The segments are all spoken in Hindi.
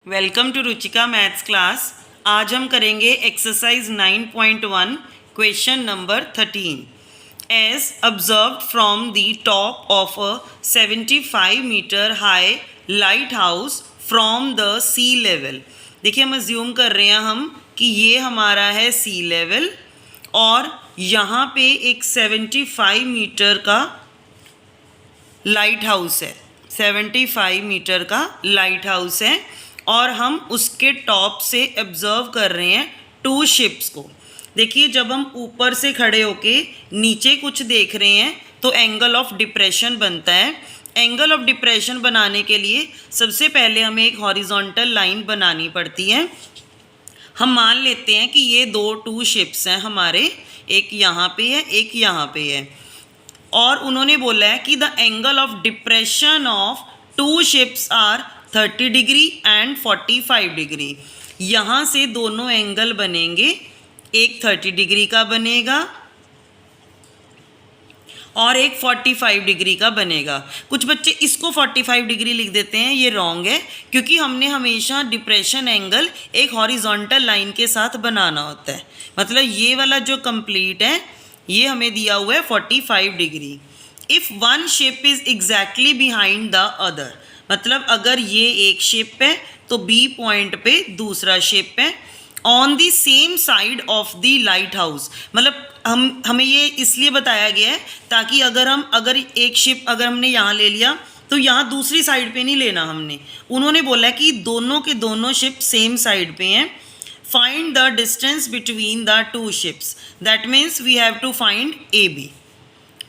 Welcome to Ruchika maths class. आज हम करेंगे exercise 9.1 question number 13। As observed from the top of a 75 metre high lighthouse from the sea level. देखिए हम अज्यूम कर रहे हैं कि ये हमारा है सी लेवल और यहाँ पे एक 75 मीटर का लाइट हाउस है। 75 मीटर का लाइट हाउस है और हम उसके टॉप से ऑब्जर्व कर रहे हैं टू शिप्स को। देखिए जब हम ऊपर से खड़े होके नीचे कुछ देख रहे हैं तो एंगल ऑफ डिप्रेशन बनता है। एंगल ऑफ डिप्रेशन बनाने के लिए सबसे पहले हमें एक हॉरिजॉन्टल लाइन बनानी पड़ती है। हम मान लेते हैं कि ये टू शिप्स हैं हमारे, एक यहाँ पे है एक यहाँ पे है, और उन्होंने बोला है कि the angle of depression of two ships are 30 degree and 45 degree. यहाँ से दोनों एंगल बनेंगे, एक 30 डिग्री का बनेगा और एक 45 डिग्री का बनेगा। कुछ बच्चे इसको 45 डिग्री लिख देते हैं, ये रॉन्ग है क्योंकि हमने हमेशा डिप्रेशन एंगल एक हॉरिजॉन्टल लाइन के साथ बनाना होता है। मतलब ये वाला जो कंप्लीट है ये हमें दिया हुआ है 45 degree. If one ship is exactly behind the other, मतलब अगर ये एक शिप है तो बी पॉइंट पे दूसरा शिप है on the same side of the light house. मतलब हमें ये इसलिए बताया गया है ताकि अगर एक शिप अगर हमने यहाँ ले लिया तो यहाँ दूसरी साइड पे नहीं लेना हमने। उन्होंने बोला कि दोनों के दोनों शिप सेम साइड पे हैं। Find the distance between the two ships, that means we have to find A B.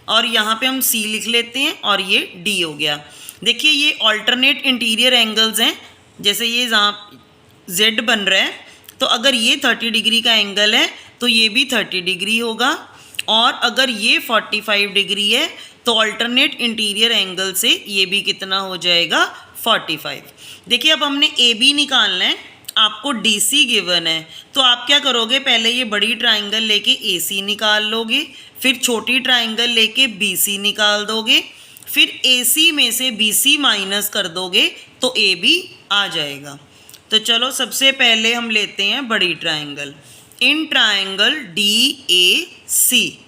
और यहाँ पे हम सी लिख लेते हैं और ये डी हो गया। देखिए ये ऑल्टरनेट इंटीरियर एंगल्स हैं, जैसे ये जहाँ जेड बन रहा है तो अगर ये 30 डिग्री का एंगल है तो ये भी 30 डिग्री होगा, और अगर ये 45 डिग्री है तो ऑल्टरनेट इंटीरियर एंगल से ये भी कितना हो जाएगा 45। देखिए अब हमने ए बी निकालना है, आपको डी सी गिवन है तो आप क्या करोगे, पहले ये बड़ी ट्राइंगल लेके ए सी निकाल लोगे, फिर छोटी ट्राइंगल लेके बी सी निकाल दोगे, फिर ए सी में से बी सी माइनस कर दोगे तो ए बी आ जाएगा। तो चलो सबसे पहले हम लेते हैं बड़ी triangle. In triangle D A C,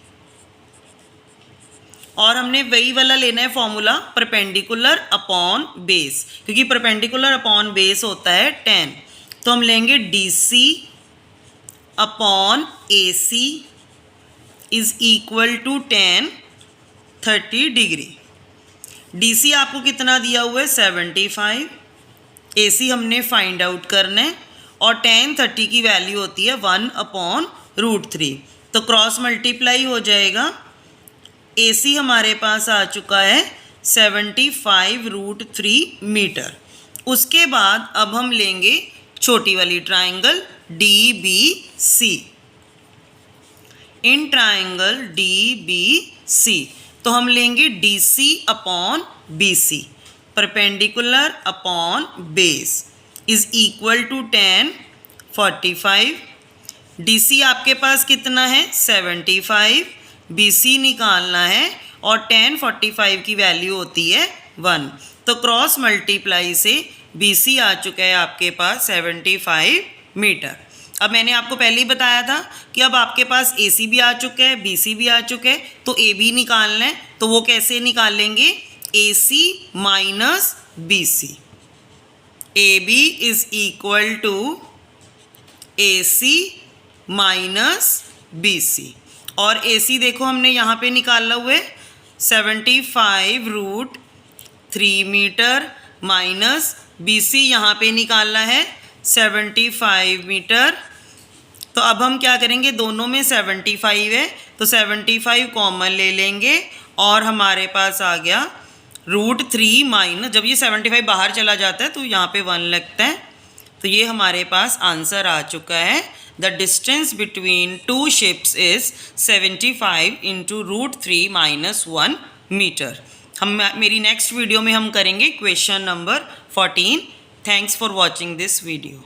और हमने वही वाला लेना है फॉर्मूला परपेंडिकुलर अपॉन बेस, क्योंकि परपेंडिकुलर अपॉन बेस होता है 10। तो हम लेंगे D C upon A C is equal to 10 30 degree. D C आपको कितना दिया हुआ है 75, ए सी हमने फाइंड आउट करना है, और 10 30 की वैल्यू होती है 1/√3, तो क्रॉस मल्टीप्लाई हो जाएगा। ए सी हमारे पास आ चुका है 75√3 मीटर। उसके बाद अब हम लेंगे छोटी वाली triangle D B C. In triangle D B C तो हम लेंगे D C upon B C, perpendicular upon base is equal to 10 45। D C आपके पास कितना है 75, बी सी निकालना है और 10 45 की वैल्यू होती है 1, तो क्रॉस मल्टीप्लाई से बी सी आ चुका है आपके पास 75 मीटर। अब मैंने आपको पहले ही बताया था कि अब आपके पास ए सी भी आ चुका है, बी सी भी आ चुके हैं, तो ए बी निकालना है। तो वो कैसे निकालेंगे, A C minus B C. A B is equal to A C minus B C, और ए सी देखो हमने यहाँ पे निकाला हुआ है 75√3 मीटर माइनस बी सी यहाँ पे निकालना है 75 मीटर। तो अब हम क्या करेंगे, दोनों में 75 है तो 75 कॉमन ले लेंगे और हमारे पास आ गया √3 माइनस, जब ये 75 बाहर चला जाता है तो यहाँ पे 1 लगता है, तो ये हमारे पास आंसर आ चुका है। The distance between two ships is 75 into √3 minus 1 metre. मेरी नेक्स्ट वीडियो में हम करेंगे question number 14। Thanks for watching this video.